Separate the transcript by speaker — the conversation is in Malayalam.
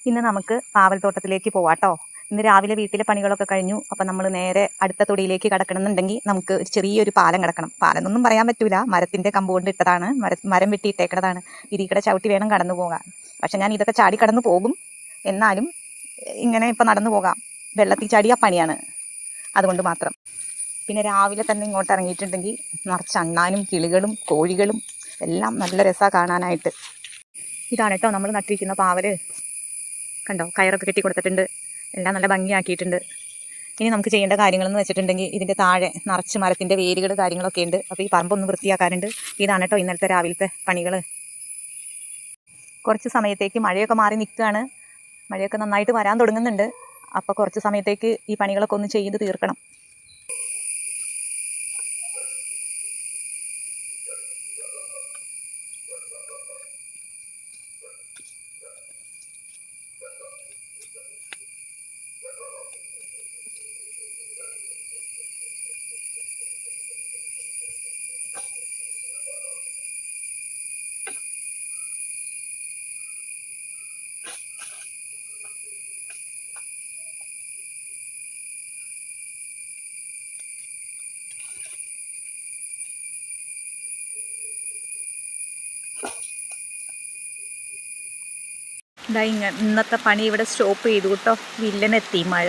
Speaker 1: ഇന്ന് നമുക്ക് പാവൽത്തോട്ടത്തിലേക്ക് പോവാട്ടോ. ഇന്ന് രാവിലെ വീട്ടിലെ പണികളൊക്കെ കഴിഞ്ഞു. അപ്പം നമ്മൾ നേരെ അടുത്ത തൊടിയിലേക്ക് കടക്കണമെന്നുണ്ടെങ്കിൽ നമുക്ക് ഒരു ചെറിയൊരു പാലം കിടക്കണം. പാലം എന്നൊന്നും പറയാൻ പറ്റൂല, മരത്തിൻ്റെ കമ്പ് കൊണ്ട് ഇട്ടതാണ്, മരം വെട്ടിയിട്ടേക്കണതാണ്. ഇതിൽക്കൂടെ ചവിട്ടി വേണം കടന്നു പോകാൻ. പക്ഷെ ഞാൻ ഇതൊക്കെ ചാടി കടന്നു പോകും. എന്നാലും ഇങ്ങനെ ഇപ്പം നടന്നു പോകാം. വെള്ളത്തിൽ ചാടിയ പണിയാണ്, അതുകൊണ്ട് മാത്രം. പിന്നെ രാവിലെ തന്നെ ഇങ്ങോട്ട് ഇറങ്ങിയിട്ടുണ്ടെങ്കിൽ നിറച്ച് അണ്ണാനും കിളികളും കോഴികളും എല്ലാം നല്ല രസമാണ് കാണാനായിട്ട്. ഇതാണ് കേട്ടോ നമ്മൾ നട്ടിരിക്കുന്ന പാവൽ. കണ്ടോ, കയറൊക്കെ കെട്ടി കൊടുത്തിട്ടുണ്ട്, എല്ലാം നല്ല ഭംഗിയാക്കിയിട്ടുണ്ട്. ഇനി നമുക്ക് ചെയ്യേണ്ട കാര്യങ്ങളെന്ന് വെച്ചിട്ടുണ്ടെങ്കിൽ ഇതിൻ്റെ താഴെ നിറച്ച് മരത്തിൻ്റെ വേരുകൾ കാര്യങ്ങളൊക്കെ ഉണ്ട്. അപ്പോൾ ഈ പറമ്പൊന്ന് വൃത്തിയാക്കാനുണ്ട്. ഇതാണ് കേട്ടോ ഇന്നലത്തെ രാവിലത്തെ പണികൾ. കുറച്ച് സമയത്തേക്ക് മഴയൊക്കെ മാറി നിൽക്കുകയാണ്. മഴയൊക്കെ നന്നായിട്ട് വരാൻ തുടങ്ങുന്നുണ്ട്. അപ്പോൾ കുറച്ച് സമയത്തേക്ക് ഈ പണികളൊക്കെ ഒന്ന് ചെയ്ത് തീർക്കണം. ഇന്നത്തെ പണി ഇവിടെ സ്റ്റോപ്പ് ചെയ്തു കേട്ടോ. വില്ലനെത്തി മഴ.